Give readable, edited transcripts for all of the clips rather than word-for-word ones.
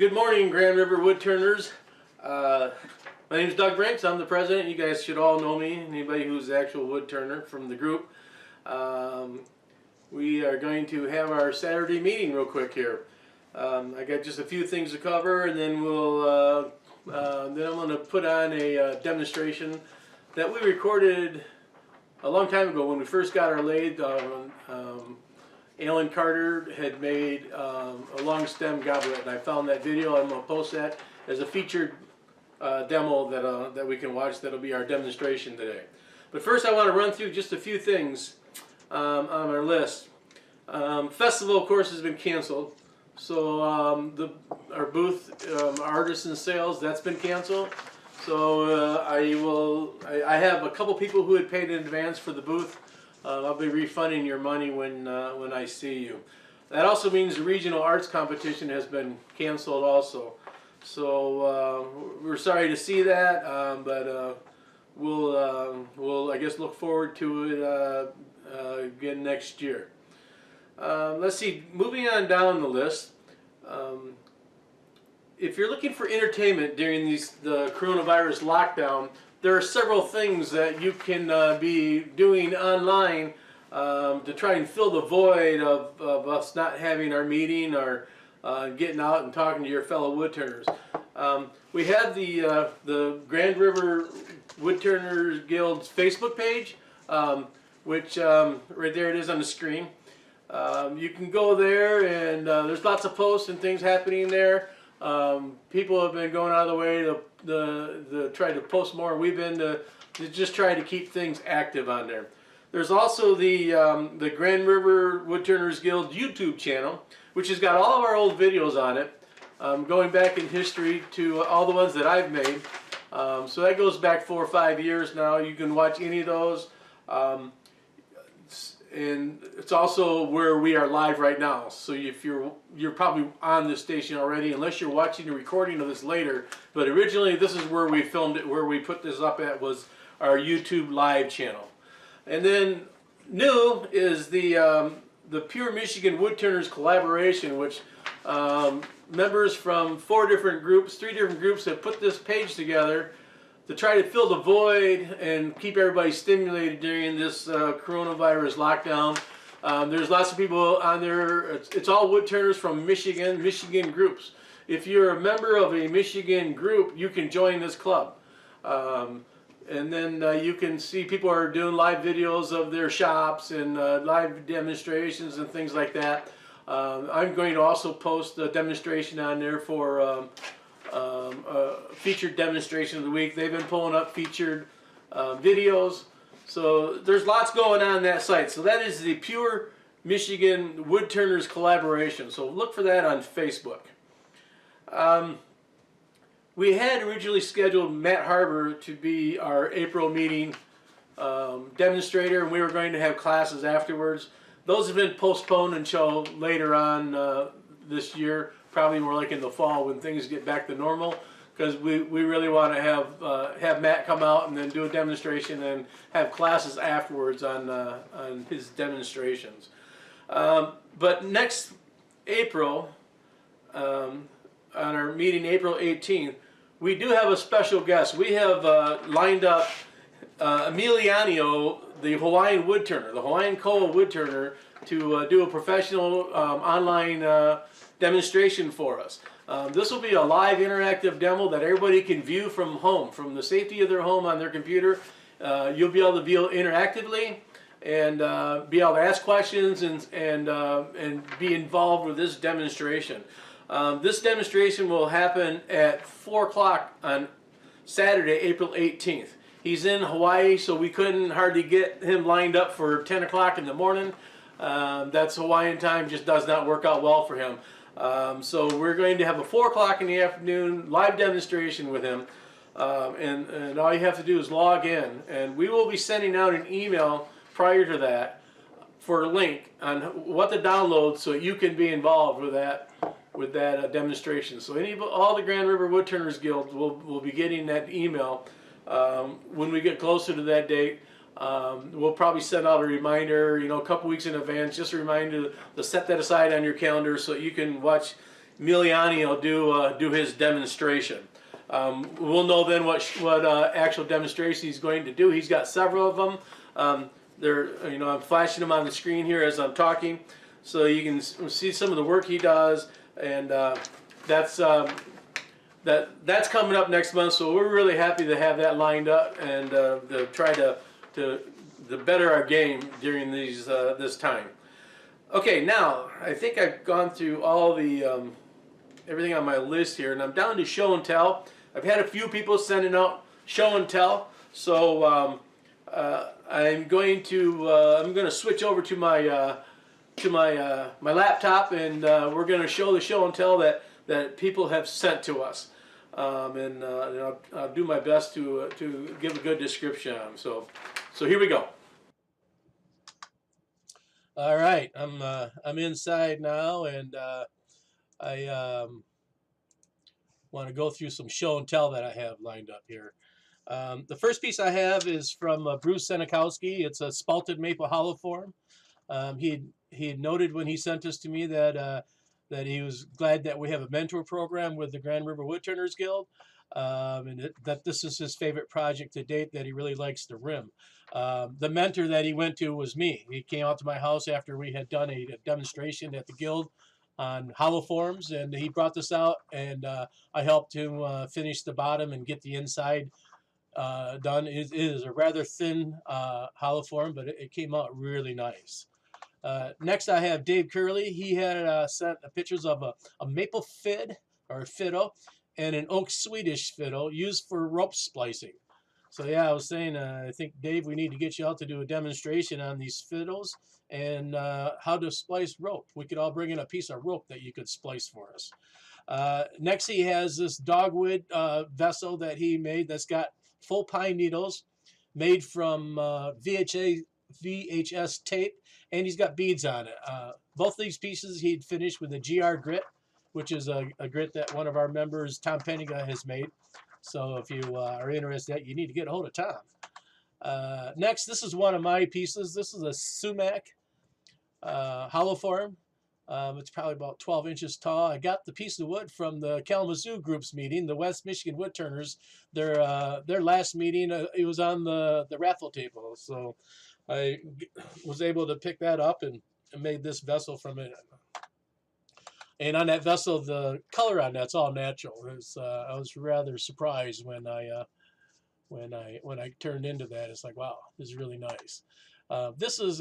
Good morning, Grand River Woodturners. My name is Doug Brinks. I'm the president. You guys should all know me, anybody who's the actual woodturner from the group. We are going to have our Saturday meeting real quick here. I got just a few things to cover, and then then I'm going to put on a demonstration that we recorded a long time ago when we first got our lathe. Alan Carter had made a long stem goblet, and I found that video. I'm going to post that as a featured demo that we can watch. That'll be our demonstration today. But first I want to run through just a few things on our list. Festival, of course, has been canceled. So our booth, Artisan Sales, that's been canceled. So I have a couple people who had paid in advance for the booth. I'll be refunding your money when I see you. That also means the regional arts competition has been canceled also. So we're sorry to see that, but we'll I guess look forward to it again next year. Let's see, moving on down the list. If you're looking for entertainment during the coronavirus lockdown, there are several things that you can be doing online to try and fill the void of us not having our meeting or getting out and talking to your fellow woodturners. We have the Grand River Woodturners Guild's Facebook page, which right there it is on the screen. You can go there, and there's lots of posts and things happening there. People have been going out of the way to try to post more. We've been to just try to keep things active on there. There's also the Grand River Woodturners Guild YouTube channel, which has got all of our old videos on it, going back in history to all the ones that I've made. So that goes back 4 or 5 years now. You can watch any of those. And it's also where we are live right now. So if you're probably on this station already, unless you're watching the recording of this later. But originally, this is where we filmed it. Where we put this up at was our YouTube live channel. And then new is the Pure Michigan Woodturners Collaboration, which members from 3 different groups have put this page together to try to fill the void and keep everybody stimulated during this coronavirus lockdown. There's lots of people on there. It's all woodturners from Michigan groups. If you're a member of a Michigan group, you can join this club. And then you can see people are doing live videos of their shops and live demonstrations and things like that. I'm going to also post a demonstration on there for featured demonstration of the week. They've been pulling up featured videos. So there's lots going on that site. So that is the Pure Michigan Woodturners Collaboration. So look for that on Facebook. We had originally scheduled Matt Harbor to be our April meeting demonstrator, and we were going to have classes afterwards. Those have been postponed until later on this year, probably more like in the fall when things get back to normal, because we really want to have Matt come out and then do a demonstration and have classes afterwards on his demonstrations. But next April, on our meeting April 18th, we do have a special guest. We have lined up Emiliano, the Hawaiian woodturner, the Hawaiian koa woodturner, to do a professional online demonstration for us. This will be a live interactive demo that everybody can view from home, from the safety of their home on their computer. You'll be able to view interactively and be able to ask questions and be involved with this demonstration. This demonstration will happen at 4 o'clock on Saturday, April 18th. He's in Hawaii, so we couldn't hardly get him lined up for 10 o'clock in the morning. That's Hawaiian time, just does not work out well for him. So we're going to have a 4 o'clock in the afternoon live demonstration with him. And all you have to do is log in. And we will be sending out an email prior to that for a link on what to download so you can be involved with that demonstration. So all the Grand River Woodturners Guild will be getting that email when we get closer to that date. We'll probably send out a reminder, a couple weeks in advance, just a reminder to set that aside on your calendar so you can watch Miliani will do his demonstration. We'll know then what actual demonstration he's going to do. He's got several of them. I'm flashing them on the screen here as I'm talking, so you can see some of the work he does, and that's coming up next month. So we're really happy to have that lined up and to try to better our game during this time. Okay, now I think I've gone through all the everything on my list here, and I'm down to show and tell. I've had a few people sending out show and tell, so I'm going to switch over to my my laptop, and we're going to show the show and tell that people have sent to us, and I'll do my best to give a good description on them. So here we go. All right, I'm inside now, and I want to go through some show and tell that I have lined up here. The first piece I have is from Bruce Senekowski. It's a spalted maple hollow form. He had noted when he sent this to me that he was glad that we have a mentor program with the Grand River Woodturners Guild, and that this is his favorite project to date, that he really likes the rim. The mentor that he went to was me. He came out to my house after we had done a demonstration at the Guild on hollow forms, and he brought this out, and I helped him finish the bottom and get the inside done. It is a rather thin hollow form, but it came out really nice. Next, I have Dave Curley. He had sent pictures of a maple fid or fiddle and an oak Swedish fiddle used for rope splicing. So yeah, I was saying, I think, Dave, we need to get you out to do a demonstration on these fiddles and how to splice rope. We could all bring in a piece of rope that you could splice for us. Next, he has this dogwood vessel that he made that's got full pine needles made from VHS tape, and he's got beads on it. Both these pieces he'd finished with a GR grit, which is a grit that one of our members, Tom Penninga, has made. So if you are interested, you need to get a hold of Tom. Next, this is one of my pieces. This is a sumac hollow form. It's probably about 12 inches tall. I got the piece of wood from the Kalamazoo group's meeting, the West Michigan Woodturners. Their last meeting, it was on the raffle table. So I was able to pick that up and made this vessel from it. And on that vessel, the color on that's all natural. I was rather surprised when I turned into that. It's like, wow, this is really nice. This is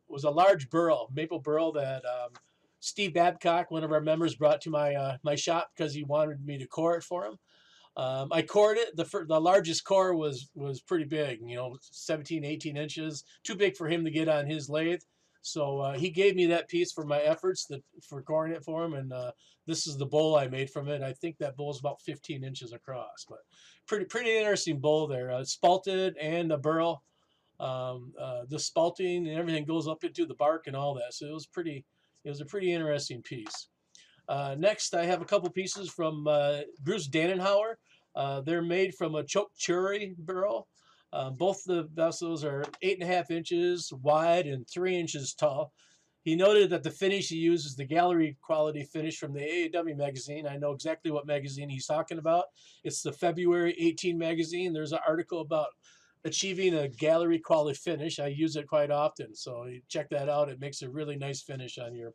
was a large burl, maple burl that Steve Babcock, one of our members, brought to my shop because he wanted me to core it for him. I cored it. The largest core was pretty big, 17, 18 inches, too big for him to get on his lathe. So he gave me that piece for my efforts for coring it for him, and this is the bowl I made from it. I think that bowl is about 15 inches across, but pretty interesting bowl there. Spalted and a burl. The spalting and everything goes up into the bark and all that. So it was a pretty interesting piece. Next, I have a couple pieces from Bruce Dannenhauer. They're made from a chokchuri burl. Both the vessels are 8.5 inches wide and 3 inches tall. He noted that the finish he uses the gallery quality finish from the AAW magazine. I know exactly what magazine he's talking about. It's the February 18 magazine. There's an article about achieving a gallery quality finish. I use it quite often, so you check that out. It makes a really nice finish on your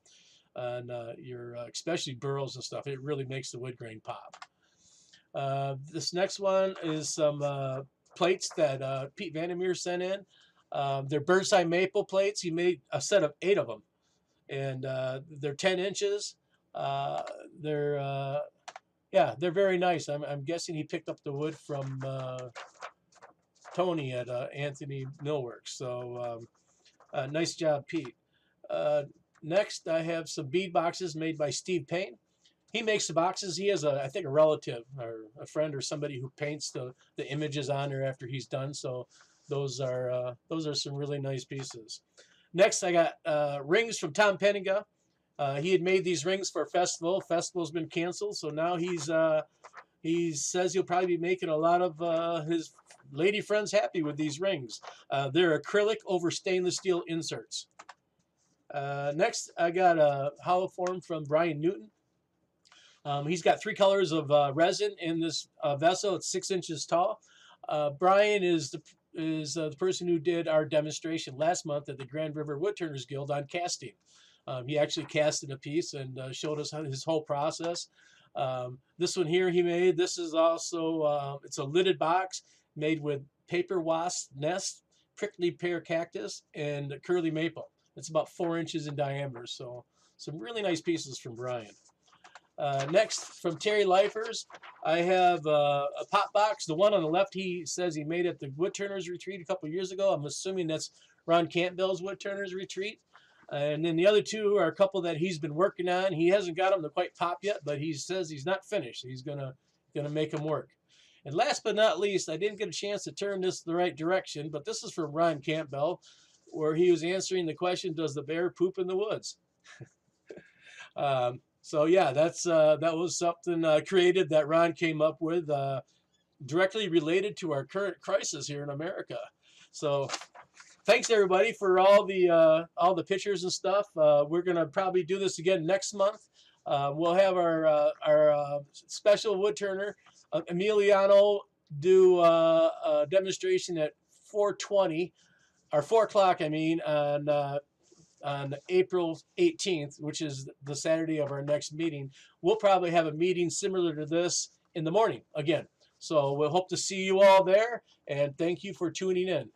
especially burls and stuff. It really makes the wood grain pop. This next one is some plates that Pete Vandermeer sent in. They're birdseye maple plates. He made a set of 8 of them, and they're 10 inches. They're very nice. I'm guessing he picked up the wood from Tony at Anthony Millworks. So nice job, Pete. Next, I have some bead boxes made by Steve Payne. He makes the boxes. He has I think a relative or a friend or somebody who paints the images on there after he's done. So those are some really nice pieces. Next, I got rings from Tom Penninga. He had made these rings for a festival. Festival's been canceled, so now he says he'll probably be making a lot of his lady friends happy with these rings. They're acrylic over stainless steel inserts. Next, I got a hollow form from Brian Newton. He's got 3 colors of resin in this vessel. It's 6 inches tall. Brian is the person who did our demonstration last month at the Grand River Woodturners Guild on casting. He actually casted a piece and showed us his whole process. This one here he made. This is also it's a lidded box made with paper wasp nest, prickly pear cactus, and curly maple. It's about 4 inches in diameter. So some really nice pieces from Brian. Next, from Terry Lifers, I have a pop box. The one on the left, he says he made at the Woodturners Retreat a couple years ago. I'm assuming that's Ron Campbell's Woodturners Retreat. And then the other 2 are a couple that he's been working on. He hasn't got them to quite pop yet, but he says he's not finished. He's gonna make them work. And last but not least, I didn't get a chance to turn this the right direction, but this is from Ron Campbell, where he was answering the question, does the bear poop in the woods? So yeah, that was something creative that Ron came up with, directly related to our current crisis here in America. So thanks everybody for all the pictures and stuff. We're gonna probably do this again next month. We'll have our special woodturner Emiliano do a demonstration at 4:20 or 4 o'clock. I mean on April 18th, which is the Saturday of our next meeting. We'll probably have a meeting similar to this in the morning again. So we'll hope to see you all there, and thank you for tuning in.